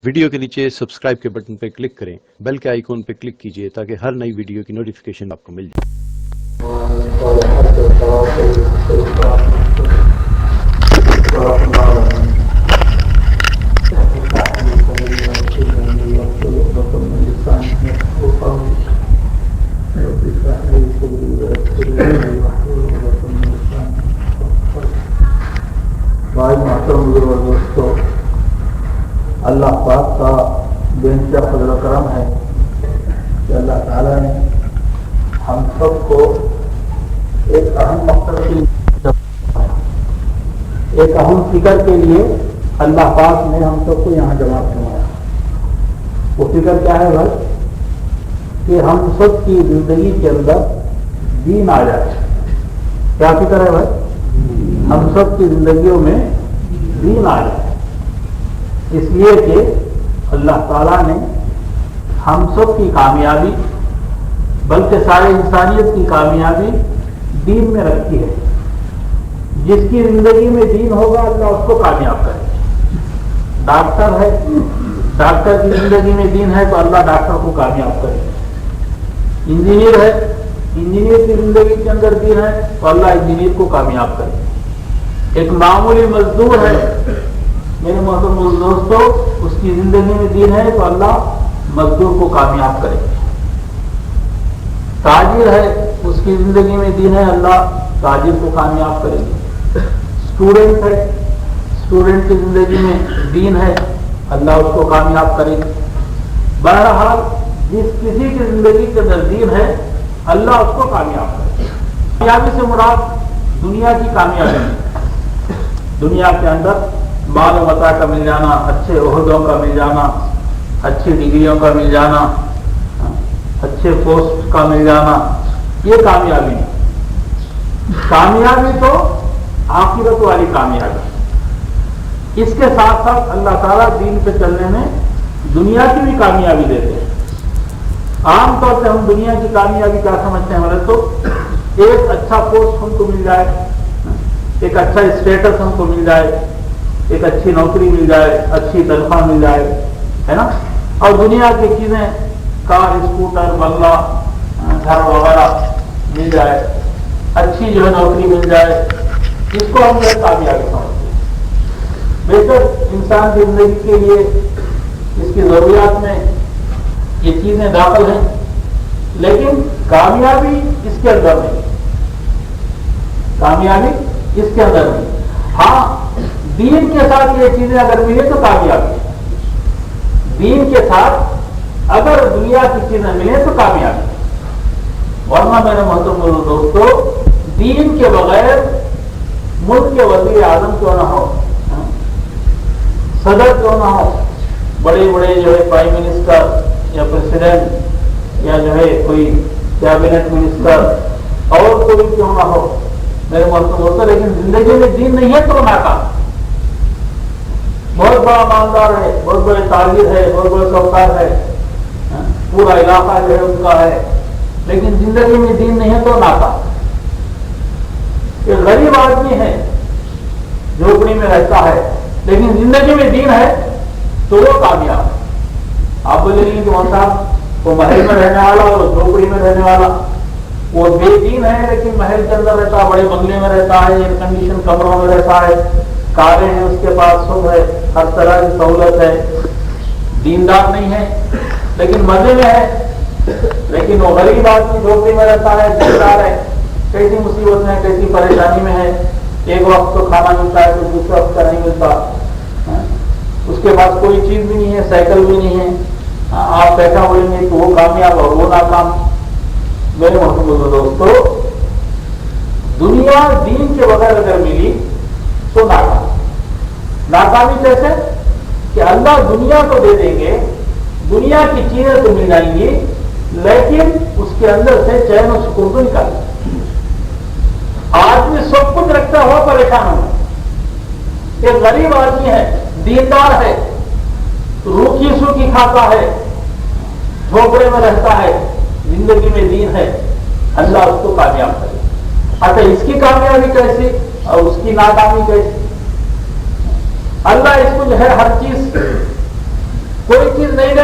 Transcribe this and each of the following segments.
Video کے نیچے subscribe کے بٹن پہ کلک کریں، بیل کے آئیکن پہ کلک کیجئے تاکہ ہر نئی ویڈیو کی نوٹیفیکیشن آپ کو مل جائے۔ دوستو، اللہ پاک کا بے انتہا فضل و کرم ہے کہ اللہ تعالیٰ نے ہم سب کو ایک اہم مقصد کے لیے، ایک اہم فکر کے لیے اللہ پاک نے ہم سب کو یہاں جمع فرمایا۔ وہ فکر کیا ہے بھائی؟ کہ ہم سب کی زندگی کے اندر دین آ جائے۔ کیا فکر ہے بھائی؟ ہم سب کی زندگیوں میں دین آ جائے، اس لیے کہ اللہ تعالیٰ نے ہم سب کی کامیابی، بلکہ سارے انسانیت کی کامیابی دین میں رکھی ہے۔ جس کی زندگی میں دین ہوگا اللہ اس کو کامیاب کرے۔ ڈاکٹر ہے، ڈاکٹر کی زندگی میں دین ہے تو اللہ ڈاکٹر کو کامیاب کرے۔ انجینئر ہے، انجینئر کی زندگی کے اندر دین ہے تو اللہ انجینئر کو کامیاب کرے۔ ایک معمولی مزدور ہے میرے محترم دوستو، اس کی زندگی میں دین ہے تو اللہ مزدور کو کامیاب کرے۔ تاجر ہے، اس کی زندگی میں دین ہے، اللہ تاجر کو کامیاب کرے گی۔ اسٹوڈنٹ ہے، اسٹوڈنٹ کی زندگی میں دین ہے، اللہ اس کو کامیاب کرے گی۔ بہرحال جس کسی کی زندگی کے اندر دین ہے اللہ اس کو کامیاب کرے گی۔ کامیابی سے مراد دنیا کی کامیابی ہے۔ دنیا کے اندر مال و متاع کا مل جانا، اچھے عہدوں کا مل جانا، اچھی ڈگریوں کا مل جانا، اچھے پوسٹ کا مل جانا، یہ کامیابی ہے۔ کامیابی تو آخرت والی کامیابی۔ اس کے ساتھ ساتھ اللہ تعالیٰ دین پہ چلنے میں دنیا کی بھی کامیابی دیتے ہیں۔ عام طور سے ہم دنیا کی کامیابی کیا سمجھتے ہیں ہمارے تو ایک اچھا پوسٹ ہم کو مل جائے، ایک اچھا اسٹیٹس ہم کو مل جائے، ایک اچھی نوکری مل جائے، اچھی تنخواہ مل جائے، ہے نا، اور دنیا کی چیزیں کار، اسکوٹر، بنگلہ، گھر وغیرہ مل جائے، اچھی جو ہے نوکری مل جائے، اس کو ہم جو کامیابی سمجھتے ہیں۔ بے شک انسان کی زندگی کے لیے اس کی ضروریات میں یہ چیزیں داخل ہیں، لیکن کامیابی اس کے اندر نہیں، کامیابی اس کے اندر نہیں۔ ہاں، دین کے ساتھ یہ چیزیں اگر ملے تو کامیابی ہے۔ دین کے ساتھ اگر دنیا کی چیزیں ملے تو کامیابی ہے۔ ورنہ میرے محترم دوستو، دین کے بغیر ملک کے وزیر اعظم کیوں نہ ہو، صدر کیوں نہ ہو، بڑے بڑے جو ہے پرائم منسٹر یا پریسیڈنٹ یا جو ہے کوئی کیبنٹ منسٹر اور کوئی کیوں نہ ہو میرے محترم دوستو، لیکن زندگی میں دین نہیں ہے تو ناکام۔ بہت بڑا مالدار ہے، بہت بڑے تاجر ہے، بہت بڑے شوکار ہے، پورا علاقہ جو ہے ان کا ہے، لیکن زندگی میں دین نہیں ہے تو ناکام۔ ایک غریب آدمی ہے، جھوپڑی میں رہتا ہے، لیکن زندگی میں دین ہے تو وہ کامیاب ہے۔ آپ بولیں گے کہ وہ صاحب وہ محل میں رہنے والا اور جھوپڑی میں رہنے والا وہ بے دین ہے، لیکن محل کے اندر رہتا ہے، بڑے بنگلے میں رہتا ہے، ایئر کنڈیشن کمروں میں رہتا ہے، کاریں ہیں اس کے پاس، سب ہے، ہر طرح کی سہولت ہے، دیندار نہیں ہے لیکن مزے میں ہے۔ لیکن وہ غریب آدمی جھوپڑی میں رہتا ہے، دیندار ہے، کیسی مصیبت میں، کیسی پریشانی میں ہے، ایک وقت تو کھانا ملتا ہے تو دوسرے وقت کا نہیں ملتا، اس کے پاس کوئی چیز بھی نہیں ہے، سائیکل بھی نہیں ہے۔ آپ کیسا بولیں گے کہ وہ کامیاب اور وہ ناکام؟ میرے محترم دوستو، دنیا دین کے بغیر اگر ملی تو ناکام۔ ناکامی کیسے؟ کہ اللہ دنیا کو دے دیں گے، دنیا کی چیزیں تو مل جائیں گی، لیکن اس کے اندر سے چین و سکون کو نکال دیں۔ آدمی سب کچھ رکھتا ہوا پریشان ہوگا۔ ایک غریب آدمی ہے، دیندار ہے، روکھی سوکھی کھاتا ہے، جھوپڑے میں رہتا ہے، زندگی میں دین ہے، اللہ اس کو کامیاب کرے۔ اچھا، اس کی کامیابی کیسی اور اس کی ناکامی کیسی؟ اللہ اس کو جو ہے ہر چیز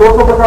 250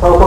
100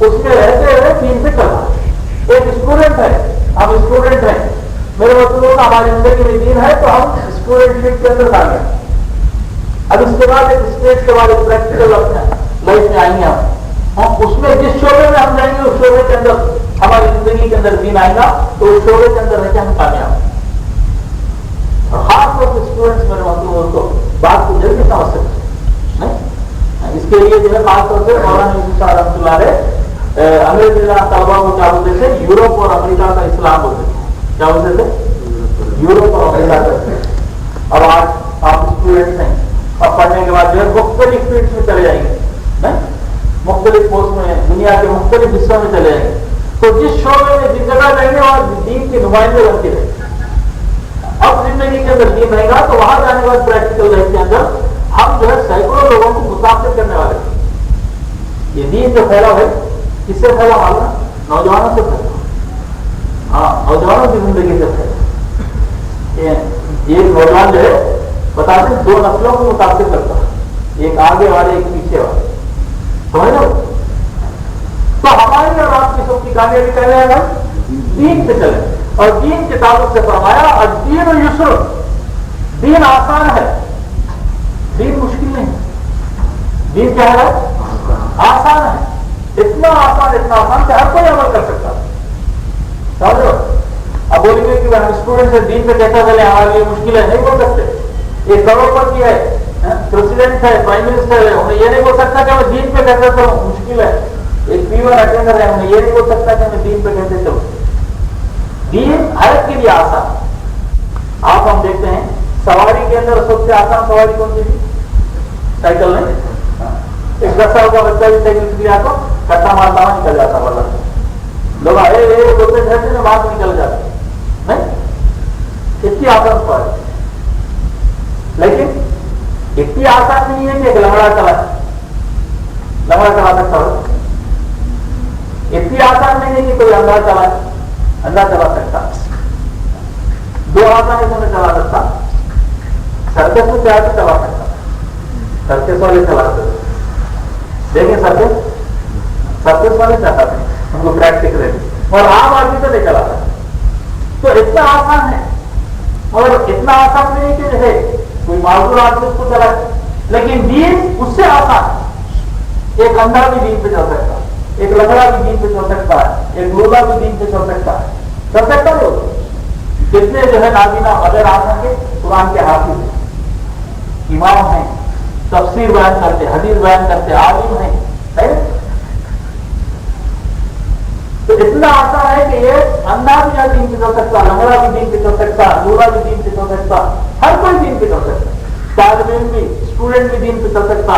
اس میں رہتے ہوئے دین سے کرنا. ایک اسٹوڈنٹ ہے, ہم اسٹوڈنٹ ہیں, میرے مطلب ہماری زندگی میں دین ہے تو ہم اسٹوڈنٹ شپ کے اندر آ گئے. اب اس کے بعد ایک اسٹیج کے بعد ایک پریکٹیکل اپنے لائف میں آئیں گے ہم اس میں جس شعبے میں ہم جائیں گے اس شعبے کے اندر ہماری زندگی کے اندر دین آئے گا تو اس شعبے کے اندر رہ کے ہم کامیاب. اور خاص طور سے اسٹوڈنٹس میرے مطلب کو بات کو جلدی سمجھ سکتے ہیں. اس کے لیے جو ہے خاص طور سے مولانا یوسف صاحب رحمۃ اللہ علیہ انگریزی طلبا کو کیا بولتے تھے, یورپ اور امریکہ کا اسلام بولتے تھے. کیا بولتے تھے؟ یورپ اور امریکہ کا. اب آج آپ اسٹوڈنٹس ہیں, اب پڑھنے کے بعد جو ہے مختلف فیلڈس میں چلے جائیں گے, مختلف پوسٹ میں دنیا کے مختلف حصوں میں چلے جائیں گے. تو جس شعبے میں جس جگہ جائیں گے وہاں دین کے نمائندے بنتے رہے. اب زندگی کے اندر دین رہے گا تو وہاں جانے کے بعد پریکٹیکل لائف کے اندر ہم جو ہے سینکڑوں لوگوں کو متاثر کرنے والے ہیں. یہ دین جو پھیلا ہے کس سے پھیلا معلوم ہے؟ نوجوانوں سے پھیلا. ہاں, نوجوانوں کی زندگی سے پھیلا. یہ نوجوان جو ہے بتاتے ہیں دو نسلوں کو متاثر کرتا ہے, ایک آگے والے ایک پیچھے والے. سمجھ لو. تو ہماری اور آپ کی سب کی کامیابی کہہ رہے ہیں دین سے چلے, اور دین کے تعلق سے فرمایا اور دین و یسر, دین آسان ہے, دین مشکل نہیں. دین کیا ہے؟ آسان ہے. اتنا آسان کہ ہر کوئی عمل کر سکتا ہے. سمجھو. اب بولیں گے کہ ہم اسٹوڈنٹ سے دین پہ کیسا چلے, ہمارے لیے مشکل ہے, نہیں بول سکتے. ایک کروڑپتی ہے, پریسیڈنٹ ہے, پرائم منسٹر ہے, انہیں یہ نہیں بول سکتا کہ ہمیں دین پہ کیسے چلو, مشکل ہے. ایک P1 اٹینڈر ہے, انہیں یہ نہیں بول سکتا کہ ہمیں دین پہ کیسے چلو. دین ہر ایک کے لیے آسان. آپ ہم دیکھتے ہیں سواری کے اندر سب سے آسان سواری کون سی تھی؟ سائیکل نہیں. ایک 10 سال کا بچہ بھی سائیکل کے لیے آتا کٹا مارتا ہوا نکل جاتا والا. لوگ آئے دوسرے گھر سے باہر نکل جاتے نہیں. اتنی آسان سواری, لیکن اتنی آسان نہیں ہے کہ ایک لنگڑا چلا سکتا ہو. اتنی آسان نہیں ہے کہ کوئی اندھا چلا سکتا. دو آسان اسے میں چلا سکتا. سرکس میں چاہے تو چلا سکتا, سرکس والے چلا سکتے. دیکھیں سرکس والے چاہتا تھے, ان کو پریکٹس رہتی, اور عام آدمی سے نہیں چلا سکتا. تو اتنا آسان ہے, اور اتنا آسان نہیں کہ جو ہے کوئی معذور آدمی اس کو چلا. لیکن دین اس سے آسان ہے. ایک اندھا بھی دین پہ چل سکتا ہے, ایک لنگڑا بھی دین پہ چل سکتا ہے, ایک لولا بھی دین پہ چل سکتا ہے. چل سکتا ہے. کتنے جو ہے نابینا اگر آسان کے قرآن کے حافظ ہیں, امام ہیں, تفسیر بیان کرتے, حدیث بیان کرتے, عالم ہیں. تو اتنا آسان ہے کہ یہ اندھا بھی دین پہ چل سکتا, لنگڑا بھی دین پہ چل سکتا, لولا بھی دین پہ چل سکتا, ہر کوئی دین پہ چل سکتا. طالب علم بھی, اسٹوڈنٹ بھی دین پہ چل سکتا,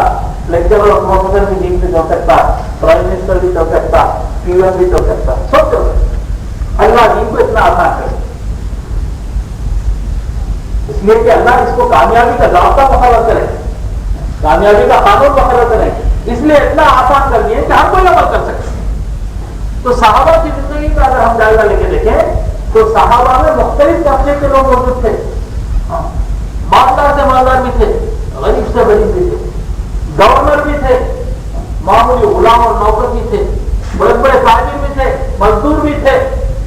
لیکچرر اور پروفیسر بھی دین پہ چل سکتا, پرائم منسٹر بھی چل سکتا, P1 بھی چل سکتا, سب چل سکتا. اللہ دین کو اتنا آسان کرے, اس لیے کہ اللہ اس کو کامیابی کا ضابطہ مقرر کرے, کامیابی کا قانون مقرر کرے. اس لیے اتنا آسان کر دیا کہ ہر کوئی عمل کر سکے. تو صحابہ کی زندگی کا اگر ہم جائزہ لے کے دیکھیں تو صحابہ میں مختلف طبقے کے لوگ موجود تھے. مالدار سے مالدار بھی تھے, غریب سے غریب بھی تھے, گورنر بھی تھے, معمولی غلام اور نوکر بھی تھے, بڑے بڑے تاجر بھی تھے, مزدور بھی تھے.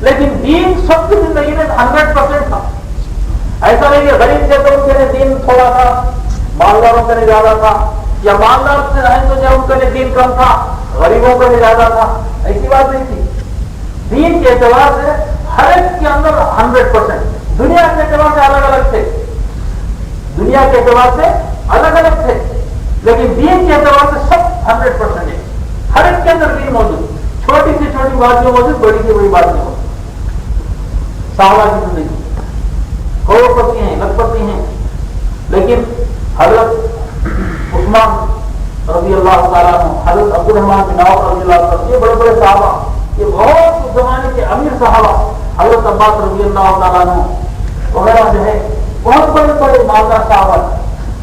لیکن دین سب کی زندگی میں 100% تھا. ایسا نہیں کہ غریب تھے تو ان کے لیے دین تھوڑا تھا, مالداروں کے لیے زیادہ تھا, یا مالدار سے رہیں تو جو ان کے لیے دین کم تھا, غریبوں کے لیے زیادہ تھا. ایسی بات نہیں تھی. دین کے اعتبار سے ہر ایک کے اندر 100%. دنیا کے اعتبار سے الگ الگ تھے, دنیا کے اعتبار سے الگ الگ تھے, لیکن دین کے اعتبار سے سب 100% ہے. ہر ایک کے اندر دین موجود, چھوٹی سے چھوٹی بات جو موجود, بڑی سے بڑی بات نہیں موجود. صحابہ کی زندگی کروڑپتی ہیں, لکھپتی ہیں, لیکن حضرت عثمان رضی اللہ تعالیٰ عنہ, حضرت عبد الرحمن بن عوف رضی اللہ تعالیٰ, یہ بڑے بڑے صحابہ, یہ بہت اس زمانے کے امیر صحابہ, حضرت عباس رضی اللہ تعالیٰ عنہ وغیرہ جو ہے بہت بڑے بڑے مالدار صحابہ.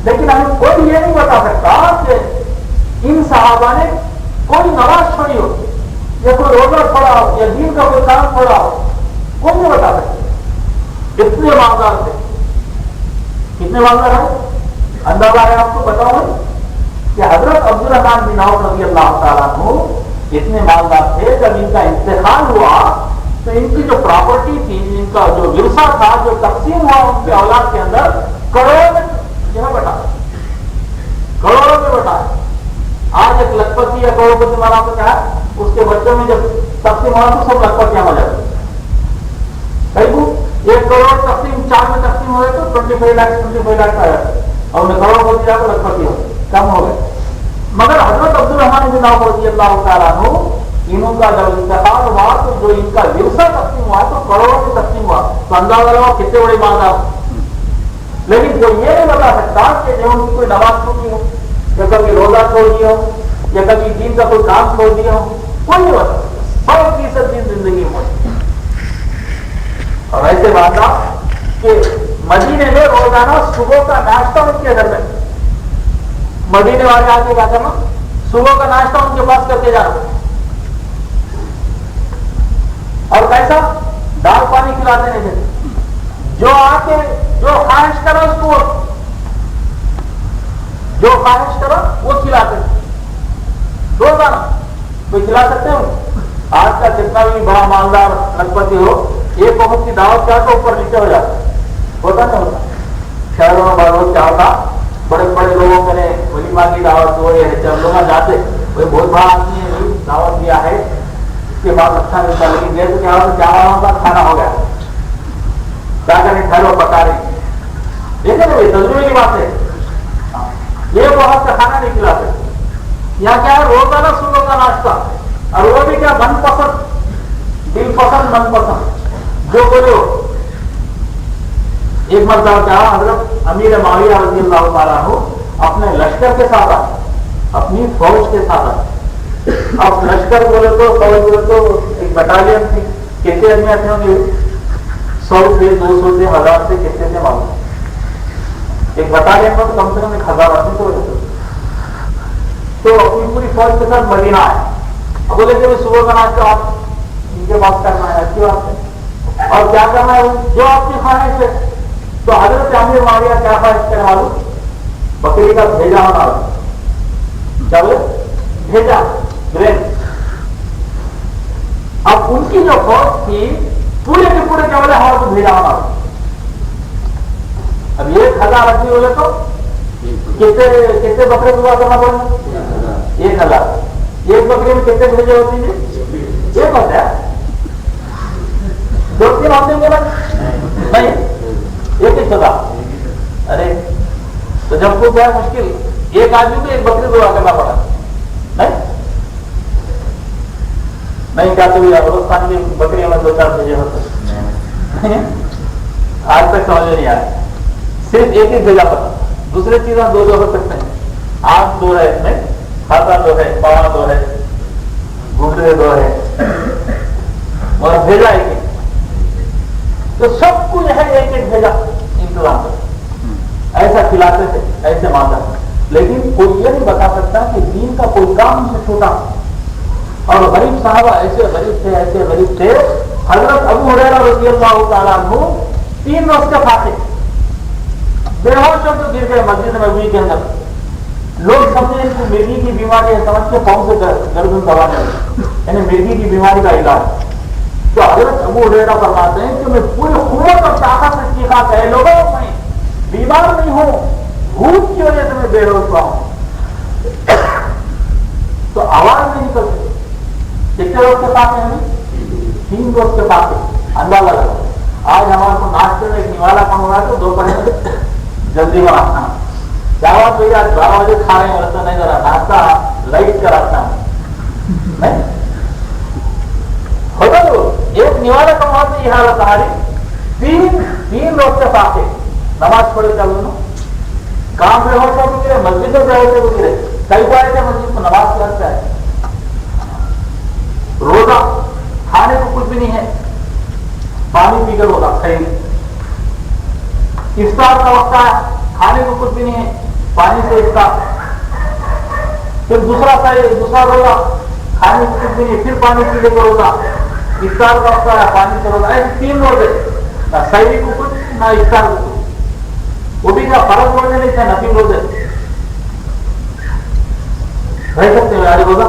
لیکن ہمیں کوئی یہ نہیں بتا سکتا کہ ان صحابہ نے کوئی نماز چھوڑی ہو, یا کوئی روزہ چھوڑا ہو, یا دین کا کوئی کام چھوڑا ہو, کوئی نہیں بتا سکتے. کتنے مالدار تھے, کتنے مالدار ہیں اندازہ ہے آپ کو. بتاؤ کہ حضرت عبد الرحمن بن عوف رضی اللہ تعالیٰ عنہ اتنے مالدار تھے، جب ان کا انتقال ہوا تو ان کی جو پراپرٹی تھی، ان کا جو ورثہ تھا، جو تقسیم ہوا ان کے اولاد کے اندر، کروڑوں میں جو ہے بٹا، کروڑوں میں بٹا۔ آج ایک لکھپتی یا کروڑپتی والا کو کیا ہے، اس کے بچوں میں جب تقسیم ہوا تو سب لکھپتیاں ہو جاتی، 1 کروڑ تقسیم 4 میں تقسیم ہوئے تو 25 لاکھ آ جاتا، اور کروڑ پتی جا تو لکھپتی ہو کم ہو گئے۔ مگر حضرت عبد الرحمن بن عوف رضی اللہ تعالیٰ عنہ، انہوں کا جب انتقال ہوا تو جو ان کا ورثہ تقسیم ہوا تو کروڑوں میں تقسیم ہوا، تو اندازہ لگاؤ کتنے بڑے مالدار۔ لیکن کوئی یہ نہیں بتا سکتا کہ جو ان کی کوئی نماز چھوٹی ہو، یا کبھی روزہ چھوڑ دیا ہو، یا کبھی دین کا کوئی کام چھوڑ دیا ہو، کوئی نہیں بتا، 100% دین زندگی میں۔ اور ایسے بات کہ مدینے میں روزانہ صبح کا ناشتہ ان کے گھر میں، مدینے والے آ کے کیا کرنا، صبح کا ناشتہ ان کے پاس کر کے جانا، اور کیسا، دال پانی کھلاتے نہیں تھے، جو آ کے جو خواہش کرو اس کو، جو خواہش کرو وہ کھلاتے تھے روزانہ۔ کوئی کھلا سکتے ہو؟ آج کا جتنا بھی بڑا مالدار لکھپتی ہو، ایک وقت کی دعوت کیا تو اوپر نیچے ہو جاتا، ہوتا نہیں ہوتا؟ شہروں میں بہت کیا ہوتا، بڑے بڑے لوگوں کے ولیمہ کی دعوت ہو رہی ہے، جب لوگ جاتے، کوئی بہت بڑا آدمی ہے دعوت دیا ہے، اس کے بعد اچھا نہیں چل رہی تو کیا ہوتا، کھانا ہو گیا، کیا کریں، ٹھہرو پکا رہی، دیکھیں نا یہ تجربے کی بات ہے، یہ بہت کا کھانا نہیں کھلاتے۔ یا کیا ہے، روزانہ صبح کا ناشتہ، اور وہ بھی کیا، من پسند، دل پسند، من پسند، جو بولو۔ ایک مرتبہ کیا، حضرت امیر معاویہ رضی اللہ تعالیٰ عنہ اپنے لشکر کے ساتھ آئے، اپنی فوج کے ساتھ آئے۔ اب لشکر بولے تو فوج بولے تو ایک بٹالین تھی، کتنے آدمی آتے ہوں گے، 100 سے 200 سے 1000 سے کتنے سے معلوم، ایک بٹالین میں تو کم سے کم 1000 آدمی تو رہتے، تو اپنی پوری فوج کے ساتھ مدینہ آئے۔ اب بولے کہ صبح کا ناشتہ آپ ان کے پاس کرنا ہے، اچھی بات ہے، اور کیا کرنا ہے جو آپ کی خواہش ہے۔ تو حضرت امیر معاویہ کیا خواہش کرنے والوں، بکری کا بھیجا ہونا، کیا بولے، بھیجا گرین۔ اب ان کی جو فوج تھی پورے کے پورے کیا بولے، ہمارے کو بھیجا ہونا۔ اب 1000 آدمی بولے تو کتنے بکرے دعا کرنا پڑے گا، 1000۔ ایک بکری میں کتنے بھیجے ہوتی ہیں، ایک ہوتا ہے، 2-3 ہوتے ہیں نہیں، ایک ہی سزا۔ ارے تو جب کو کیا مشکل، ایک آدمی کو ایک بکری دعا کرنا پڑا، نہیں کیا تو ہندوستان کی بکری میں 2-4 بھیجے ہوتے، آج تک سمجھ نہیں آیا، صرف ایک ہی بھیجا پڑا، دوسری چیزیں 2 ہو سکتے ہیں، آنکھ 2 ہے، نہیں ہاتھا 2 ہے، پاؤں 2 ہے، گھٹنے 2 ہے، اور بھیجا ایک ہی، تو سب کچھ ہے ایک ایک بھیجا انتظام کر، ایسا کھلاتے تھے، ایسے مانگا۔ لیکن کوئی یہ نہیں بتا سکتا کہ دین کا کوئی کام ان سے چھوٹا، اور غریب صحابہ ایسے غریب تھے، ایسے غریب تھے۔ حضرت ابو ہریرہ رضی اللہ تعالیٰ عنہ 3 روز کے فاقے، بے ہوش ہو تو گر گئے مسجد نبوی کے اندر، لوگ سمجھے ان کو مرگی کی بیماری ہے، سمجھ کے پاؤں سے گردن دبانے، یعنی مرگی کی بیماری کا علاج۔ تو حضرت ابو ہریرہ فرماتے ہیں کہ میں پوری قوت اور طاقت سے چیخا کہ لوگوں میں بیمار نہیں ہوں، بھوک کی وجہ سے میں بے ہوش ہوا ہوں، تو آواز نہیں نکلتی۔ کتنے روز کے پاس ہیں، 3 روز کے پاس، اندازہ لگا۔ آج ہمارے کو ناشتے میں ایک نوالا کم ہوا تو دوپہر میں جلدی بنانا، کیا بات بھائی آج 12 بجے کھا رہے ہیں، تو نہیں ذرا ناشتہ لائٹ کراتا ہوں، نہیں ہوتا تو ایک نوالا کم ہوا تو یہ حالت ہماری، 3 روز کے فاقے، نماز پڑھے چل لو، کام پہ ہوتا بھی گرے، مسجد میں جائے تو گرے، کئی کو آئے تھے مسجد کو نماز پڑھتا ہے، روزہ کھانے کو کچھ بھی نہیں ہے، پانی پی کر روزہ صحیح، افطار کا وقت ہے، کھانے کو کچھ بھی نہیں ہے، پانی سے افطار، پھر دوسرا روزہ، کھانے کو کچھ بھی نہیں، پھر پانی پی لے کر روزہ، افطار کا وقت ہے، پانی سے روزہ، ایسے 3 روزے، نہ سحری کو کچھ نہ افطار کو کچھ، وہ بھی کیا فرض روزے نہیں تھے، نفل روزے، رہ سکتے ہیں یار روزہ،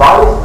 22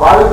22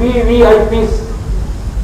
VVIP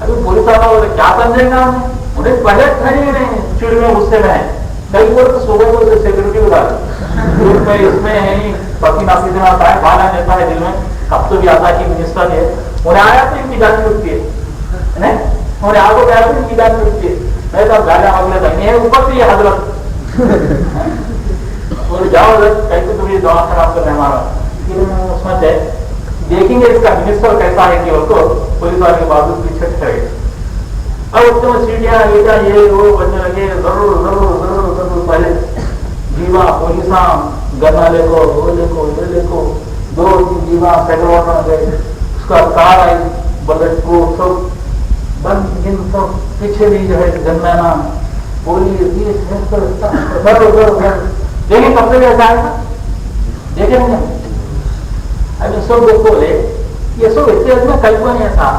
ابھی پولیس والا بولے کیا سمجھیں گا انہیں پہلے کھڑے نہیں چڑ میں غصے میں ہے کئی بار تو صبح کو سیکورٹی بتا رہے اس میں ہے نہیں پسینہ پسینہ آتا ہے بالا دیتا ہے دل میں اب تو بھی آتا ہے کہ منسٹر ہے انہیں آیا تو ان کی جان چھوٹتی ہے انہیں آگے گیا تو ان کی جان چھوٹتی ہے میں تو گاڑی اگلے دن ہے اوپر سے یہ حضرت اور جاؤ حضرت کہیں تو تمہیں دعا خراب کر رہے ہیں ہمارا اس میں سے دیکھیں گے اس کا منسٹر کیسا ہے کہ اس کو پولیس والے کے باوجود پیچھے کرے اب اس میں سیٹیاں یہ وہ بننے لگے ضرور ضرور ضرور ضرور پہلے جیوا پولیساں گنا لے کو وہ لے کو یہ لے کو 2-3 جیوا پیٹرول میں گئے اس کا کار آئی بلٹ کو سب بند جن سب پیچھے بھی جو ہے گنمانا پولیس دیکھیں کب سے ایسا آئے گا دیکھیں گے ابھی سب دیکھو بولے یہ سب اتنے میں کئی کو نہیں ایسا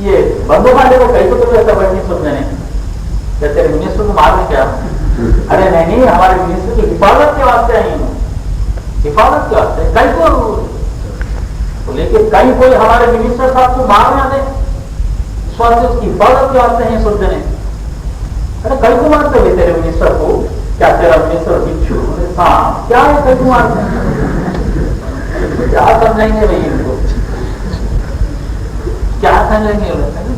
یہ بندوں والے کو کئی کو تو ایسا بڑھ نہیں سمجھنے نہیں تیرے منسٹر کو مارنے کیا ارے نہیں ہمارے منسٹر کی حفاظت کے واسطے آئی ہوں حفاظت کے واسطے کئی کو لیکن کئی کوئی ہمارے منسٹر صاحب کو مارنے آتے اس واسطے اس کی حفاظت کے واسطے نہیں سمجھنے ارے کئی کو مارتے ہوئے تیرے منسٹر کو کیا تیرا منسٹر بچھو سانپ کیا ہے کئی کو مارتے کیا سمجھیں گے بھائی ان کو کیا سمجھیں گے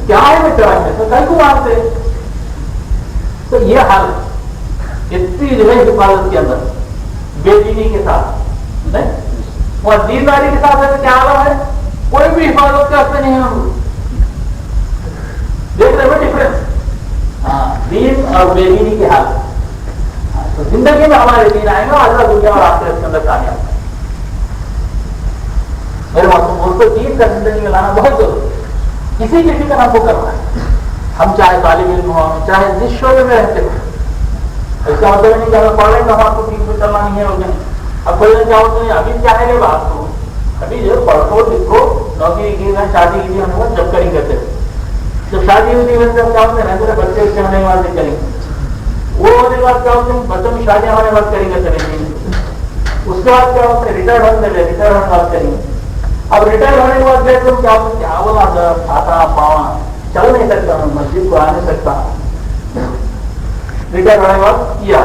کیا ہے بیٹا تو کئی کو مارتے تو یہ حال اتنی جو ہے حفاظت کے اندر بے دینی کے ساتھ اور دینداری کے ساتھ ہے کیا عالم ہے کوئی بھی حفاظت کے واسطے نہیں ہے ہم دیکھ رہے ہو ڈفرنس دین اور بے دینی کے حال تو زندگی میں ہمارے دین آئے گا اللہ دنیا اور آخرت کے اندر کامیاب میرے معصوم کو دین کا زندگی میں لانا بہت ضروری ہے کسی بھی فکر ہم کو کرنا ہے ہم چاہے طالب علم ہو چاہے جس شعبے میں رہتے ہو ایسا مطلب نہیں کہ ہمیں پڑھ رہے ہیں ہم آپ کو دین کو چلنا نہیں ہے ہوگا اب کوئی نہیں چاہو تو ابھی کیا ہے بات کو ابھی جو پڑھو لکھو نوکری کی شادی کی ہونے کا جب کریں گے جب شادی ہوتی ہے جب کیا ہوتے ہیں بچے اس کے ہونے کے بعد کریں گے وہ ہونے کے بعد کیا ہوتے ہیں بچوں کی شادیاں ہونے کے بعد کریں گے چلیں گے اس کے بعد کیا ہوتے ہیں ریٹائر ہونے کے بعد کریں گے اب ریٹائر ہونے کے بعد دیکھ لو کیا ہوتا ہے بولا کھاتا پاوا چل نہیں سکتا ہوں مسجد کو آ نہیں سکتا ریٹائر ہونے کے بعد کیا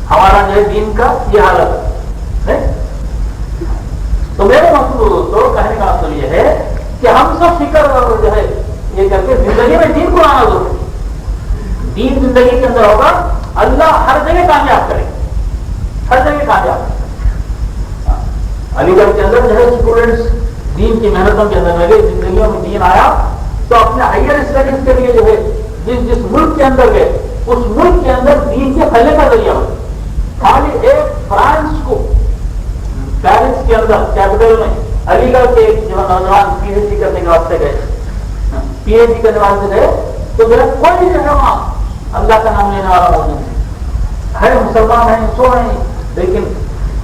ہمارا جو ہے دین کا یہ حالت ہے تو میرے مقصود دوستوں کہنے کا مقصد یہ ہے کہ ہم سب فکر جو ہے یہ کر کے زندگی میں دین کو آنا ضروری دین زندگی کے اندر ہوگا اللہ ہر جگہ کامیاب کرے ہر جگہ کامیاب علی گڑھ کے اندر جو ہے اسٹوڈنٹس دین کی محنتوں کے اندر لگے زندگیوں میں دین آیا تو اپنے ہائر اسٹڈیز کے لیے جو ہے جس ملک کے اندر گئے اس ملک کے اندر دین کے پھیلنے کا ذریعہ ہو خالی ایک فرانس کو پیرس کے اندر کیپٹل میں علی گڑھ کے ایک نوجوان پی ایچ ڈی کرنے کے واسطے گئے پی ایچ ڈی کرنے واسطے گئے تو میرا کوئی جو ہے وہاں اللہ کا نام لینے والا موجود ہے مسلمان ہیں سو ہیں لیکن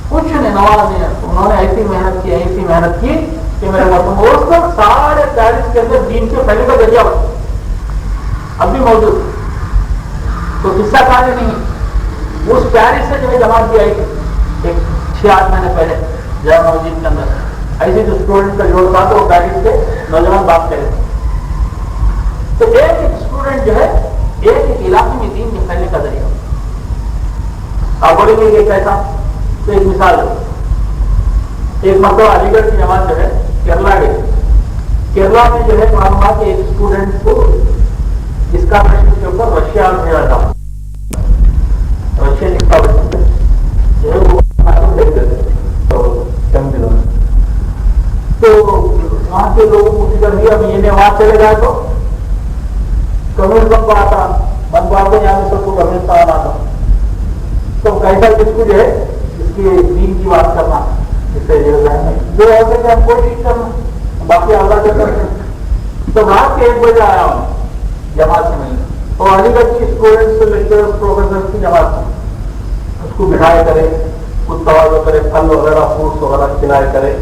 کچھ نے نواز نے انہوں نے ایسی محنت کی کہ میرے مطلب سارے پیرس کے اندر دین کے پھیلنے کا ذریعہ ہو اب بھی موجود تو قصہ کہانی نہیں اس پیرس سے جو ہے جماعت کی آئی تھی ایک 6-8 مہینے پہلے جامع مسجد کے اندر ایسے جو اسٹوڈنٹ کا جوڑ تھا تو وہ پیرس سے نوجوان بات کرے تو ایک اسٹوڈنٹ جو ہے ایک علاقے میں دین کے پھیلنے کا ذریعہ آپ بولیں گے کہ کیسا تو ایک مثال ہے ایک مرتبہ علی گڑھ کی جماعت جو ہے کیرلا گئی کیرلا میں جو ہے معلوم ہوا کہ ایک اسٹوڈنٹ کو جس کا کے اوپر رشیا میں بھیجا تھا رشین کا بچہ جو ہے وہ تو وہاں کے لوگوں کو فکر نہیں اب یہ وہاں چلے جائے تو کمیونسٹ بن کو آتا بن کو آتے یہاں سب کو کمیونسٹ آتا تو کیسا کس کو جو ہے اس کی دین کی بات کرنا اس سے جو ہو سکے ہم کوشش کرنا باقی اللہ سے کرتے تو رات کے 1 بجے آیا ہوں جماعت سے ملنے اور علی گڑھ کی اسٹوڈنٹس لیکچرز پروفیسر کی جماعت سے اس کو بٹھائے کرے کچھ توازو کرے پھل وغیرہ فروٹس وغیرہ کھلائے کرے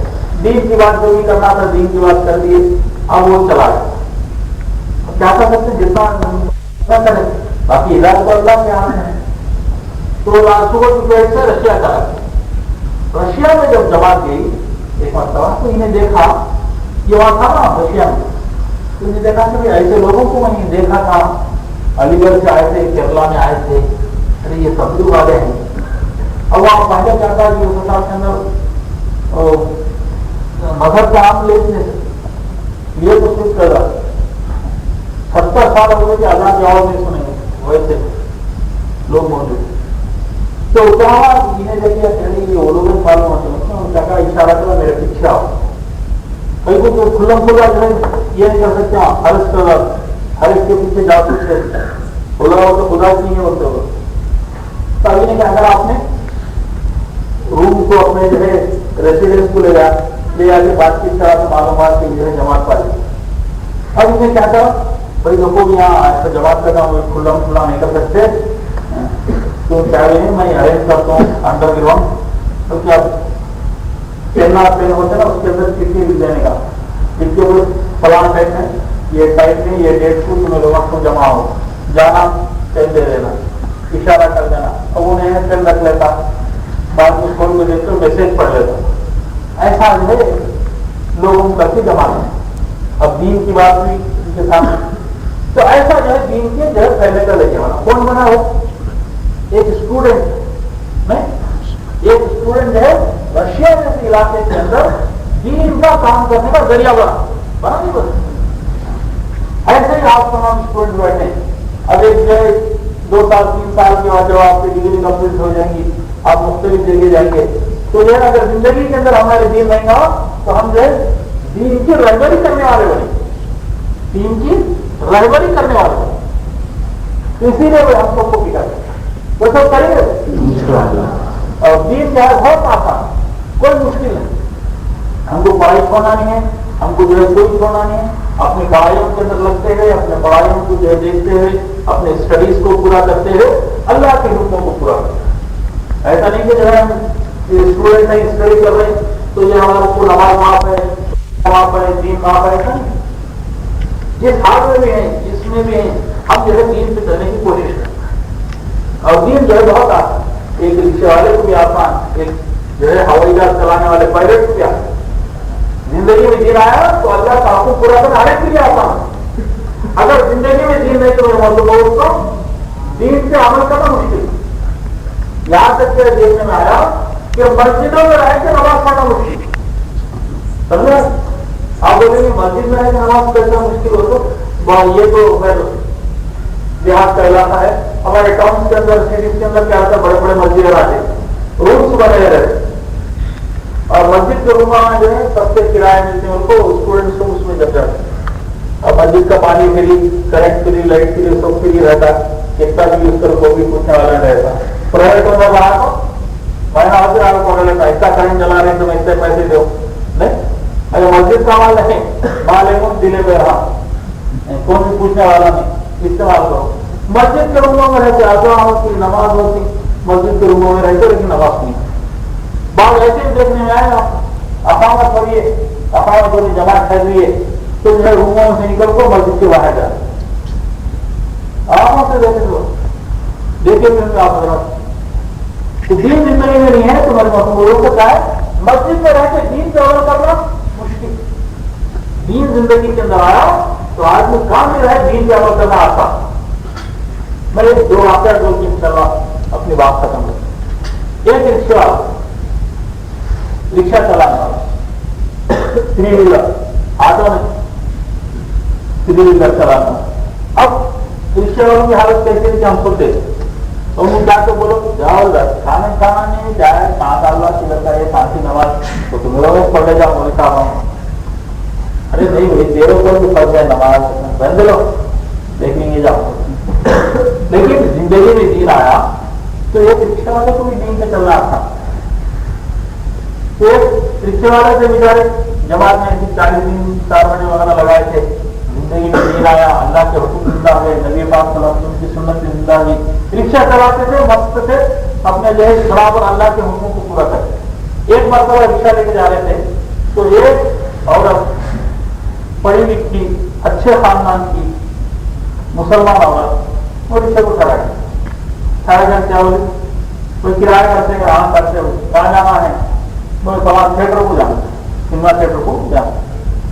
دین کی بات جو بھی کرنا تھا دین کی بات کر دیے اب وہ چلا گیا کیا کر سکتے جتنا کرے باقی علاج کو اللہ کے ہاتھ ہے تو صبح کی پیٹ سے رشیا کرا رشیا میں جب جماعت گئی ایک مرتبہ تو انہیں دیکھا یہ وہاں تھا نا رشیا میں تو نے دیکھا کہ ایسے لوگوں کو میں نے دیکھا تھا, علی گڑھ سے آئے تھے, کیرلا میں آئے تھے, ارے یہ تبلیغ والے ہیں. اب وہاں پہلے کیا تھا کہ اس سال کے اندر مذہب کا عام لینے سے یہ تو کچھ کر رہا 70 سال ہوئے کہ اللہ کی آواز نہیں سنیں گے ویسے لوگ موجود. تو کہاں جنہیں دیکھیے کہ وہ لوگ معلوم ہوتے ہیں, کا اشارہ کرا میرے پیچھے آؤ. کئی کو تو کھلم کھلا جو ہے یہ نہیں کر سکتے, ہر اس کا ہر ایک کے پیچھے جا سکتے خدا ہو تو خدا کی نہیں ہوتے ہو. تبھی نے کہا اگر آپ نے روم کو اپنے جو ہے ریسیڈنس کو لے جا کے بات چیت کرا تو معلومات کے جو ہے جماعت پا لی. اب اس نے کیا کرا, بھائی دیکھو یہاں ایسا جماعت کرنا ہوں کھلا کھلا نہیں کر سکتے, تو کیا میں ارینج کرتا ہوں انڈر گراؤنڈ. تو کیا پہنا پہن ہوتا ہے نا, اس کے اندر چٹھی بھی دینے کا جن کے فلان ٹائپ میں یہ ٹائپ میں یہ ڈیٹ کو تمہیں لوگوں کو جمع ہو جانا پین دے دینا, اشارہ کر دینا. اب انہیں پین رکھ لیتا, بعد میں کھول کے دیکھتے میسج پڑھ لیتا. ایسا جو ہے لوگوں کر کے جمع ہے. اب دین کی بات ہوئی ان کے سامنے, تو ایسا جو ہے دین کے جو ہے پہلے کا لے کے بنا. کون بنا ہو؟ ایک اسٹوڈنٹ میں, ایک اسٹوڈنٹ جو ہے رشیا جیسے علاقے کے اندر دین کا کام کرنے کا ذریعہ بنا نہیں بنا. ایسے ہی آپ تمام اسٹوڈنٹ بیٹھے, اب ایک جو ہے 2 سال 3 سال کے بعد جب آپ کی ڈگری کمپلیٹ ہو جائیں گی, آپ مختلف جگہ جائیں گے, تو یہ اگر زندگی کے اندر ہمارے دین نہیں ہوا تو ہم جو ہے دین کی رہبری کرنے والے بنے, دین کی رہبری کرنے والے بنے. اسی لیے وہ ہم سب کو پکڑ وہ سب کریں گے. اور دین جو ہے بہت آسان, کوئی مشکل نہیں. ہم کو پڑھائی چھوڑنا نہیں ہے, ہم کو جو ہے کوئی چھوڑنا نہیں ہے. اپنی پڑھائیوں کے اندر لگتے ہوئے, اپنے پڑھائیوں کو جو ہے دیکھتے ہوئے, اپنے اسٹڈیز کو پورا کرتے ہوئے اللہ کے حکموں کو پورا کرتے. ایسا نہیں کہ جو ہے اسٹوڈنٹ نہیں اسٹڈی کر رہے تو یہ ہمارا کو نماز معاف ہے, معاف ہے, دین معاف ہے, ایسا نہیں. جس حال میں بھی ہیں, جس میں بھی ہیں, ہم جو ہے دین پہ چلنے کی کوشش کریں. اور دین جو ہے بہت آسان, ایک رکشے والے کو بھی آسان, ایک جو ہے ہوائی جہاز چلانے والے پائلٹ کو بھی آسان. زندگی میں دین آیا تو اللہ کا حکم پورا کرنا ہر ایک کے لیے آسان. اگر زندگی میں دین نہیں تو میں موضوع لوگوں کو دین سے عمل کرنا مشکل. یہاں تک کہ دیکھنے میں آیا کہ مسجدوں میں رہ کے نماز پڑھنا مشکل. سمجھا آپ بولیں گے مسجد میں رہ کے نماز پڑھنا مشکل ہو تو یہ تو دیہات کا علاقہ ہے. ہمارے ٹاؤن کے اندر سٹیز کے اندر کیا ہوتا ہے, بڑے بڑے مسجد آتے رومس بنے رہتے, اور مسجد کے روم میں جو ہے سب سے کرایہ ملتے ہیں ان کو, اسٹوڈنٹس کو اس میں جب جاتے ہیں. اور مسجد کا پانی free, current free, light free, سب فری رہتا ہے. کتنا بھی یوز کرو کوئی بھی پوچھنے والا نہیں رہتا. پرائیویٹ میں باہر کو میں آپ سے پڑھ لیتا, اتنا کرنٹ چلا رہے ہیں تو میں اتنے پیسے دو نہیں. اگر مسجد کا مال نہیں, مال ہے کون دلے پہ رہا, کون بھی پوچھنے والا نہیں, استعمال کرو. مسجد کے روموں میں رہتے, اذان ہوتی, نماز ہوتی, مسجد کے روموں میں رہتے لیکن نماز نہیں. بعض ایسے دیکھنے میں آئے آپ اقامت پڑھیے, اقامت ہوتی جماعت ٹھہریے تو جو ہے روموں سے نکل کر مسجد کے باہر جائے. آنکھوں سے دیکھیں گے آپ حضرات. دین زندگی میں نہیں ہے تو میرے مقصود کو کیا ہے, مسجد میں رہ کے دین پہ عمل کرنا مشکل. دین زندگی کے اندر آیا تو آدمی کام میں رہے, دین پہ عمل کرنا آسان. میں ایک 2 واقعہ جو کہ انشاءاللہ اپنی بات ختم کروں. ایک رکشہ چلانے والا, 3 ویلر, آٹو میں 3 ویلر چلانا. اب رکشے والوں کی حالت کیسے کہ ہم سنتے تو ان جا کے بولو جاؤ کھانا کھانا نہیں جائے 5 اللہ کی لگتا ہے ساتھی نماز تو تم لوگ پڑھ لے جاؤ بولے کہا. ارے نہیں بھائی تیروں کو بھی پڑھ جائے نماز بند لو دیکھیں گے جاؤ. لیکن زندگی میں دین آیا تو ایک رکشے والے کو بھی دین پہ چلنا تھا. ایک رکشے والے سے بیچارے جماعت میں 40 دن 4 مہینے وغیرہ لگائے تھے. زندگی میں دین آیا, اللہ کے حکم زندہ ہوئے, نبی پاک صلی اللہ علیہ وسلم کی سنت سے زندہ ہوئی. رکشہ چلاتے تھے, مست تھے, اپنے جو ہے برابر اللہ کے حکم کو پورا کرتے. ایک مرتبہ رکشہ لے کے جا رہے تھے تو ایک عورت پڑھی لکھی اچھے خاندان کی مسلمان عورت وہ رکشے کو کھڑا ہے. سارے جن کیا بولے, کوئی کرایہ کرتے ہیں, آرام کرتے ہو, کہاں جانا ہے, کوئی سوال تھیٹر کو جانا, سنیما تھیٹر کو جانا.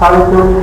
6:30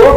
1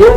1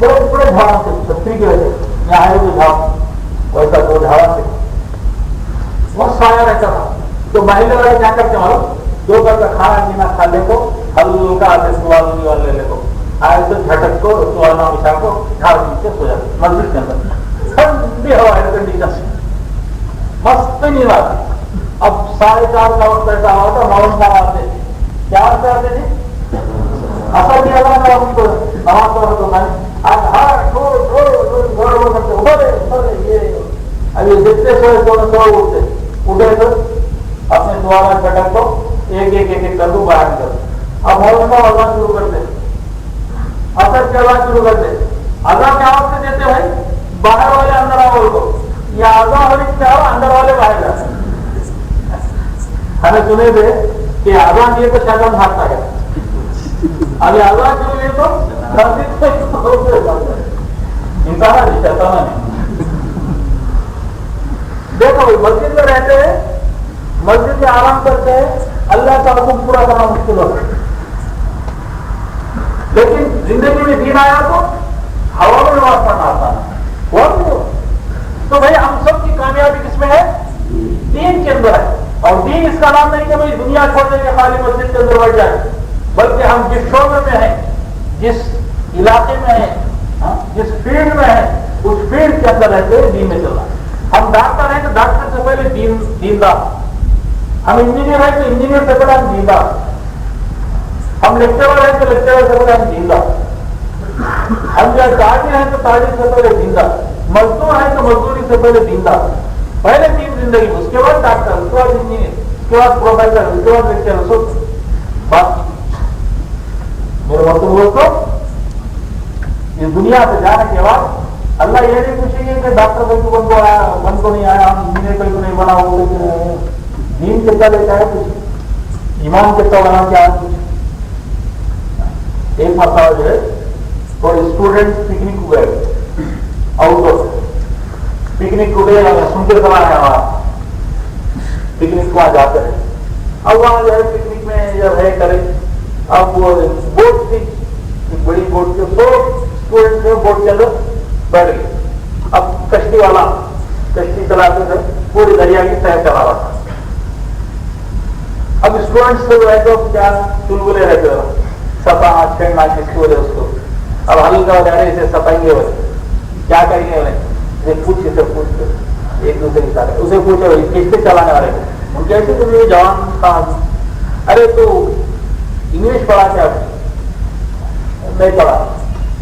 بڑے بڑے جھاڑوں سے چھتری کی وجہ یہاں ہے وہ جھاڑ ویسا دو جھاڑا سے بہت سایہ رہتا تھا. تو محلے والے کیا کرتے ہیں دوپہر کا کھانا پینا کھا لے کو ہلکا آتے سوال لے لے کو آئے تو جھٹک کو سوالنا بچھا کو جھاڑ نیچے سو جاتے مسجد کے اندر ٹھنڈی ہوا ہے کنڈیشن مست نیند آتی. اب 4:30 کا وقت ایسا ہوا تھا ماؤن صاحب آتے کیا کرتے تھے اصل نہیں آتا ان کو نماز پڑھا تو میں آج ہر ابھی جتنے سوئے سو اٹھتے اٹھے تو اپنے دوارا جھٹک کو ایک ایک ایک کر دوں باہر کر. اب ماؤن صاحب اذان شروع کرتے اثر کی آواز شروع کرتے اذان کیا وقت دیتے بھائی باہر والے اندر آؤ کو یا اذان ہونے کیا ہو اندر والے باہر جاتے. ہمیں سنے تھے کہ اذان دیے تو شیطان بھاگتا ہے ابھی اذان شروع ہوئی تو انسان ہے شیطان ہے. دیکھو مسجد میں رہتے ہیں مسجد میں آرام کرتے ہیں اللہ کا حکم پورا کرنا مشکل ہوتا ہے. لیکن زندگی میں دین آیا تو ہوا میں نماز پڑھنا آتا ہے. تو بھائی ہم سب کی کامیابی کس میں ہے دین کے اندر ہے. اور دین اس کا نام نہیں کہ بھائی دنیا چھوڑ دیں گے خالی مسجد کے اندر بیٹھ جائے بلکہ ہم جس شعبے میں ہیں جس علاقے میں ہیں جس فیلڈ میں ہیں اس فیلڈ کے اندر رہتے ہوئے دین میں چلنا. ہم ڈاکٹر ہیں تو ڈاکٹر سے پہلے دیندار. ہم انجینئر ہیں تو انجینئر سے پہلے ہم دیندار. ہم لیکچرر ہیں تو لیکچرر سے پہلے ہم دیندار. ہم جب تاجر ہیں تو تاجر سے پہلے دیندار. مزدور ہیں تو مزدوری سے پہلے دیندار. پہلے تین زندگی اس کے بعد ڈاکٹر اس کے بعد انجینئر اس کے بعد پروفیسر اس کے بعد لیکچرر سب بات. میرے مطلب کو اس دنیا سے جانے کے بعد اللہ یہ نہیں پوچھیں گے کہ ڈاکٹر بھائی کو بن کو آیا بن کو نہیں آیا انجینئر بھائی کو نہیں بنا ہو لیکن دین کتنا لیتا ہے کچھ ایمان کتنا بنا کیا ہے کچھ. ایک مسئلہ جو ہے تو اسٹوڈنٹ پکنک ہوئے آؤٹ ڈور پکنک کو گئے سن کے چلا ہے وہاں پکنک وہاں جاتے ہیں. اب وہاں جو ہے پکنک میں جب ہے کرے اب وہ بوٹ تھی بڑی بوٹ کے سو اسٹوڈنٹ جو بوٹ کے اندر بیٹھ گئے. اب کشتی والا کشتی چلاتے تھے پوری دریا کی سیر چلا رہا تھا. اب اسٹوڈنٹس سے جو ہے تو کیا چلبلے رہتے تھے ستا چھیڑنا کس کو بولے اس کو. اب ہلکا جا رہے اسے ستائیں گے بولے کیا کریں گے بولے پوچھ اسے پوچھ ایک دوسرے کی ساتھ اسے پوچھے بھائی کشتی چلانے والے ان کیسے تم یہ جوان کہاں ارے تو انگلش پڑھا کیا نہیں پڑھا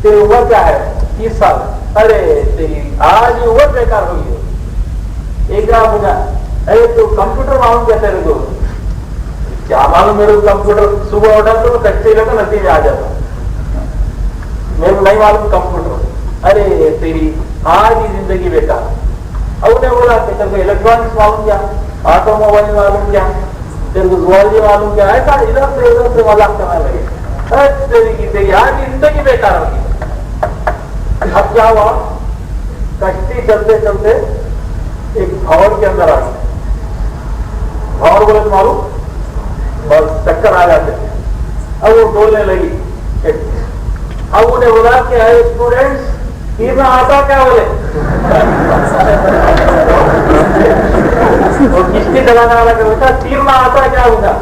تیری عمر کیا ہے 30 سال. ارے تیری آج یہ عمر بیکار ہوئی ہے. ایک جگہ پوچھا ارے تو کمپیوٹر معلوم کیا تیرے کو کیا معلوم میرے کو کمپیوٹر صبح اٹھا تو کچے لے کر ندی میں آ جاتا میرے کو نہیں معلوم کمپیوٹر. ارے تیری آج ہی زندگی بیکار. اب انہیں بولا کہ تیرے کو الیکٹرانکس معلوم کیا آٹو موبائل معلوم کیا تیرے کو زوالوجی معلوم کیا ایسا ادھر سے مذاق کرنے لگے. تیری آج ہی زندگی بیکار ہوگی. اب کیا ہوا کشتی چلتے چلتے ایک بھور کے اندر آ گئی. بھور بولے معلوم بس چکر آ جاتے تھے. اب وہ ڈولنے لگی. اب انہیں بولا کہ اے اسٹوڈینٹس تیرنا آتا کیا بولے وہ کشتی چلانے والا کہ بیٹا تیرنا آتا کیا ہوگا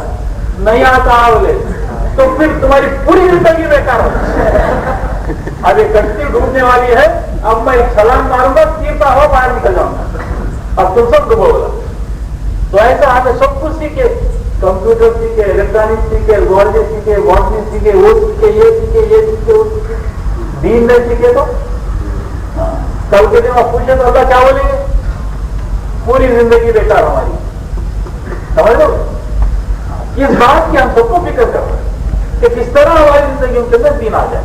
نہیں آتا بولے تو پھر تمہاری پوری زندگی بیکار ہو. اب یہ کشتی ڈوبنے والی ہے اب میں چھلانگ ماروں گا تیرتا ہو باہر نکل جاؤں گا. اب تم سب ڈوبو گا. تو ایسا ہمیں سب کچھ سیکھے کمپیوٹر سیکھے الیکٹرانک سیکھے زوالوجی سیکھے باٹنی سیکھے وہ سیکھے یہ سیکھے یہ سیکھے وہ سیکھے دین نہیں سیکھے تو کل کے دن آپ پوچھے تو اللہ کیا بولیں گے پوری زندگی بیکار ہماری. سمجھ لو اس بات کی ہم سب کو فکر کر رہے ہیں کہ کس طرح ہماری زندگیوں کے اندر دین آ جائے.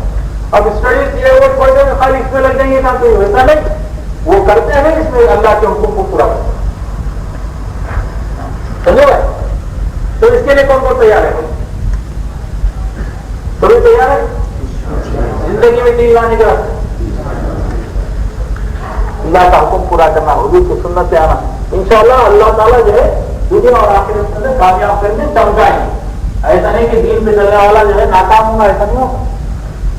اب اسٹڈیز کیے ہوئے پڑھ جائیں خالی اس میں لگ جائیں گے کہاں تو ویسا نہیں وہ کرتے ہیں اس میں اللہ کے حکم کو پورا کرتے ہیں. سمجھو بھائی تو اس کے لیے کون کون تیار ہے سبھی تیار ہے زندگی میں دین لانے کے راستے اللہ کا حکم پورا کرنا حضور کی سنت سے آنا انشاءاللہ اللہ تعالیٰ جو ہے دنیا اور آخرت میں کامیاب کرنے چمکائیں گے. ایسا نہیں کہ دین پہ چلنے والا جو ہے ناکام ہوگا ایسا نہیں ہوگا.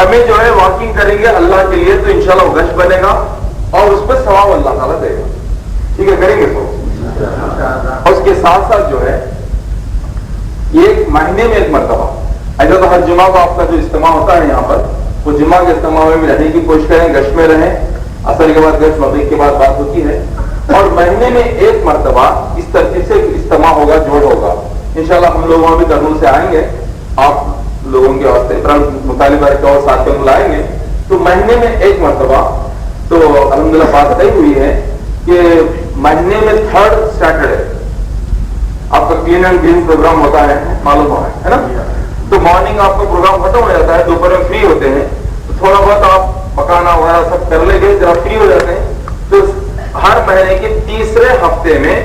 ہمیں جو ہے واکنگ کریں گے اللہ کے لیے تو انشاءاللہ وہ گشت بنے گا اور اس پہ ثواب اللہ تعالیٰ دے گا. ٹھیک ہے, کریں گے تو. اور اس کے ساتھ ساتھ جو ہے ایک مہینے میں ایک مرتبہ, ایسا تو ہر جمعہ کو آپ کا جو اجتماع ہوتا ہے یہاں پر, وہ جمعہ کے اجتماع میں بھی رہنے کی کوشش کریں, گشت میں رہیں. عصر کے بعد گشت, مغرب کے بعد بات ہوتی ہے. اور مہینے میں ایک مرتبہ اس ترتیب سے اجتماع ہوگا, جوڑ ہوگا. انشاءاللہ ہم لوگ وہاں بھی کرنول سے آئیں گے, آپ لوگوں کے واسطے مطالبہ رکھا اور ساتھیوں کو لائیں گے. تو مہینے میں ایک مرتبہ, تو الحمدللہ بات طے ہوئی ہے کہ مہینے میں 3rd سیٹرڈے آپ کا کلین اینڈ گرین پروگرام ہوتا ہے, معلوم ہے نا. تو مارننگ آپ کا پروگرام ختم ہو جاتا ہے, دوپہر میں فری ہوتے ہیں, تو تھوڑا بہت آپ پکانا وغیرہ سب کر لیں گے, جب آپ فری ہو جاتے ہیں. تو ہر مہینے کے تیسرے ہفتے میں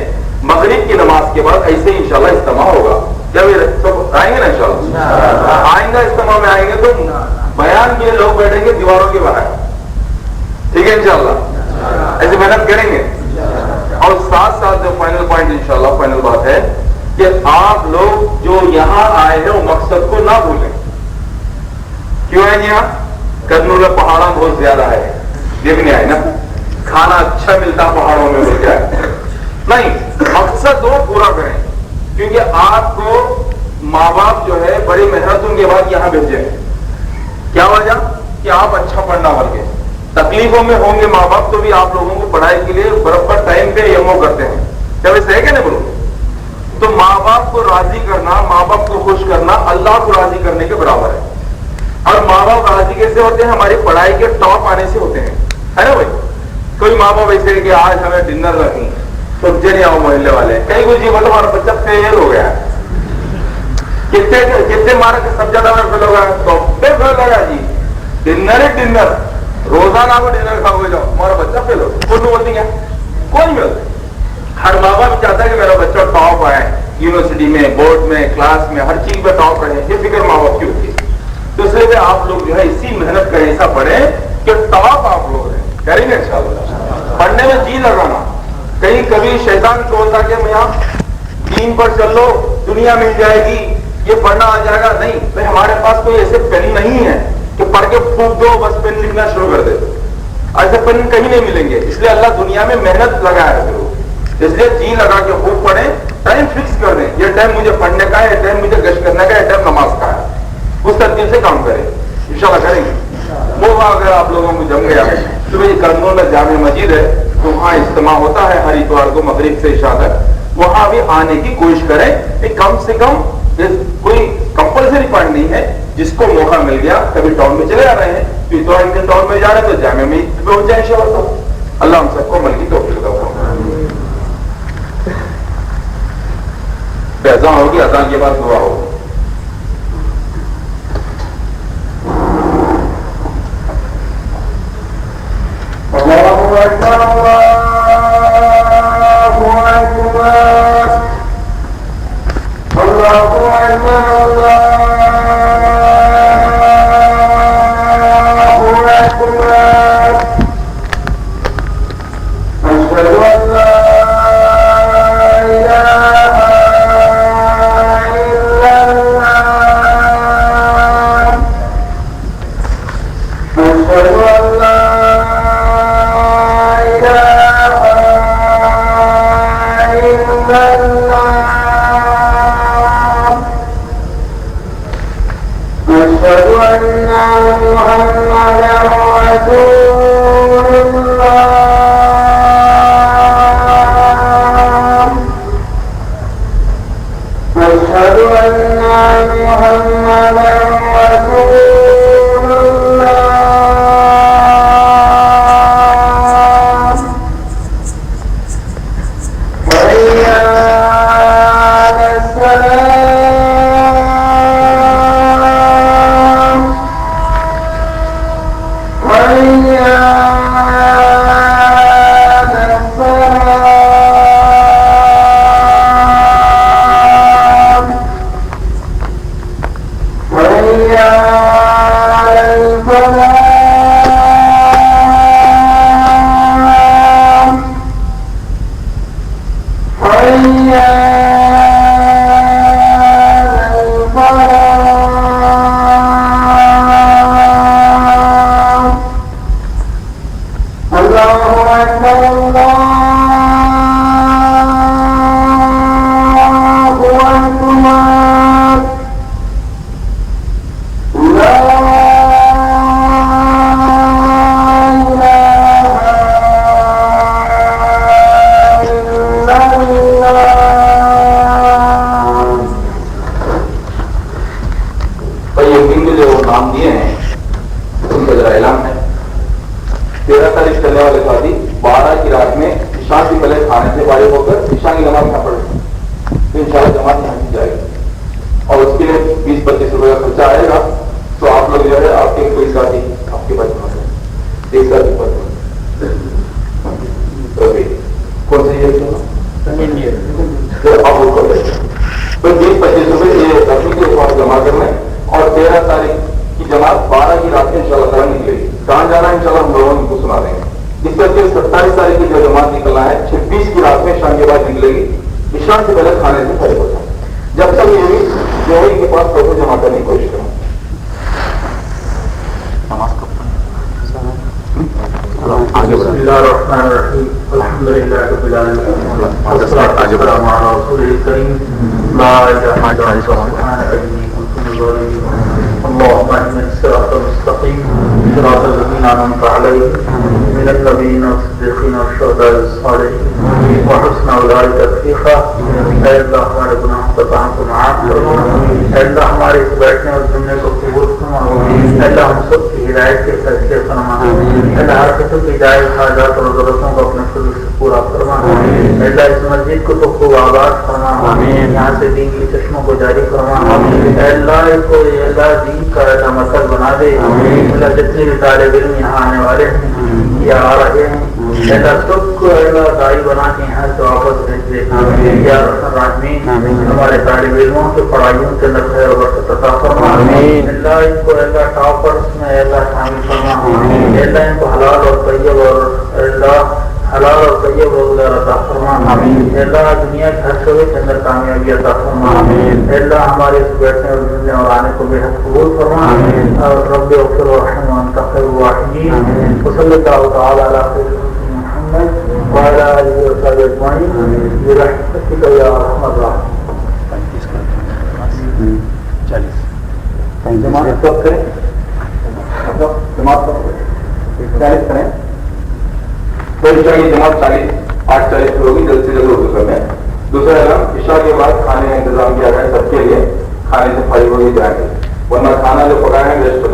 مغرب کی نماز کے بعد ایسے ہی انشاءاللہ اجتماع ہوگا. جب سب آئیں گے نا انشاءاللہ, آئندہ اجتماع میں آئیں گے تو بیان کے لوگ بیٹھیں گے دیواروں کے باہر. ٹھیک ہے انشاءاللہ, ایسے محنت کریں گے. اور ساتھ ساتھ جو فائنل پوائنٹ انشاءاللہ فائنل بات ہے کہ آپ لوگ جو یہاں آئے ہیں وہ مقصد کو نہ بھولیں. کیوں ہے یہاں کرنول میں پہاڑاں بہت زیادہ ہے, دیکھنے آئے نا, کھانا اچھا ملتا پہاڑوں میں بول کیا نہیں, مقصد وہ پورا کریں. کیونکہ آپ کو ماں باپ جو ہے بڑی محنتوں کے بعد یہاں بھیجے ہیں. کیا وجہ کہ آپ اچھا پڑھنا بول کے. تکلیفوں میں ہوں گے ماں باپ تو بھی آپ لوگوں کو پڑھائی کے لیے برابر ٹائم پہ یمو کرتے ہیں. کیا ویسے ہے کہ نہیں بولو؟ تو ماں باپ کو راضی کرنا, ماں باپ کو خوش کرنا اللہ کو راضی کرنے کے برابر ہے. اور ماں باپ راضی کیسے ہوتے ہیں؟ ہماری پڑھائی کے ٹاپ آنے سے ہوتے ہیں, ہے نا بھائی. کوئی ماں باپ ایسے کہ آج ہمیں ڈنر رکھیں تو نہیں آؤ محلے والے, کہیں کوئی جی بولو ہمارا بچہ فیل ہو گیا. کتنے مارک سب زیادہ فیل ہوگا, تو فیل ہوگا جی. ڈنر ہے ڈنر, روزانہ کو ڈنر کھاؤ گے, جاؤ ہمارا بچہ فیل ہو. کون بولتی ہے؟ کوئی نہیں بولتی. ہر ماں باپ چاہتا ہے کہ میرا بچہ ٹاپ آئے, یونیورسٹی میں, بورڈ میں, کلاس میں, ہر چیز میں ٹاپ رہے. یہ فکر ماں باپ کی ہوتی ہے. تو اس لیے آپ لوگ جو ہے اسی محنت کا ایسا پڑھیں کہ ٹاپ آپ لوگ رہیں. کریں گے انشاءاللہ. پڑھنے میں جی لگانا. کہیں کبھی شیطان سوچتا کہ میں یہاں دین پر چل لو, دنیا مل جائے گی, یہ پڑھنا آ جائے گا. نہیں بھائی, ہمارے پاس کوئی ایسے پین نہیں ہے کہ پڑھ کے پھونک دو بس پین لکھنا شروع کر دے. ایسے پین کہیں نہیں ملیں گے. اس لیے اللہ دنیا میں محنت لگایا ہے. اس لیے جی لگا کے خوب پڑھیں, ٹائم فکس کر دیں. یہ ٹائم مجھے پڑھنے کا ہے, یہ ٹائم مجھے گشت کرنے کا ہے, یہ ٹائم نماز کا ہے. اس ترتیب سے کام کریں, انشاءاللہ کریں گے. وہ اگر آپ لوگوں کو جم گیا تو بھائی کرنول میں جامع مسجد ہے, تو وہاں اجتماع ہوتا ہے ہر اتوار کو مغرب سے عشاء تک. وہاں بھی آنے کی کوشش کریں. کم سے کم کوئی کمپلسری پوائنٹ نہیں ہے, جس کو موقع مل گیا. کبھی ٹاؤن میں چلے آ رہے ہیں تو اتوار کے دن ٹاؤن میں جا رہے ہیں تو جامع میں پہنچ جائیں انشاءاللہ. اللہ ہم سب کو عمل کی توفیق عطا فرمائے. اذان ہوگی, اذان کے بعد دعا ہوگی. اللہ اکبر اور اس کے لیے 20-25 روپے کا خرچہ آئے گا. تو آپ لوگ جو ہے آپ کے کوئی ساتھی آپ کے پاس ایک ساتھی پر کون سی ہے آپ کو 20-25 روپے یہ رقم کے پاس جمع کرنا ہے. اور 13 تاریخ کی جماعت 12 کی رات میں ان شاء اللہ تعالیٰ نکلے گی. کہاں جانا ہے ان شاء اللہ ہم لوگوں کو سنا دیں گے. اس کر کے 27 تاریخ کی جو جماعت نکلنا ہے 26 کی رات میں شام کے بعد نکلے گی. عشاء سے پہلے کھانے سے فارغ ہو جائیں. جب تک یہ بھی جو ان کے پاس پیسے جمع کرنے کی کوشش کروں. بسم اللہ الرحمن الرحیم الحمد للہ رب العالمین والصلاۃ والسلام علی رسول الکریم لا الہ الا انت سبحانک انی کنت من الظالمین. اللهم اهدنا الصراط المستقيم صراط الذين انعمت عليهم من النبيين والصديقين والشهداء والصالحين وحسن اولئك رفيقا. اے اللہ ہمارے گناہوں کا کام کو معاف فرما. اے اللہ ہمارے اس بیٹھنے اور سننے کو قبول فرما. اے اللہ ہم سب کی ہدایت کے فیصلے فرما. اے اللہ ہر قسم کی جائز حاجات اور ضرورتوں کو اپنے فضل سے پورا فرما. اے اللہ اس مسجد کو تو خوب آباد فرما. یہاں سے دین کی چشموں کو جاری فرما. اے اللہ اس کو اے اللہ دین کا مرکز بنا دے. اللہ جتنے بھی طالب علم یہاں آنے والے ہیں یا آ رہے ہیں اللہ سب کو اللہ دائی بنا کے یہاں سے واپس بھیج دے. یا الراحمین ہمارے طالب علموں کی پڑھائیوں کے اندر خیر و برکت عطا فرما. اللہ ان کو اللہ ٹاپرس میں اللہ شامل فرما. اللہ ان کو حلال اور طیب اور اللہ حلال اور طیب روزگار عطا فرما. اللہ دنیا کے ہر شعبے کے اندر کامیابی عطا فرما. اللہ ہمارے اس بیٹھنے اور ملنے اور آنے کو بے حد قبول فرما. اور رب اغفر وارحم وانت خیر الراحمین. وصلی اللہ تعالی علی سیدنا محمد وعلی آلہ وصحبہ اجمعین برحمتک یا ارحم الراحمین. 40 جماعت کب کریں؟ جماعت کب کریں؟ 40 کریں. تو عشاء کی جماعت 8:40 پہ ہوگی. جلد سے جلد اردو کرنا ہے. دوسرا اعلان عشاء کے بعد کھانے کا انتظام کیا جائے سب کے لیے. کھانے سے فارغ ہو ہی جائیں گے ورنہ کھانا جو پکائیں گے ویسٹ ہو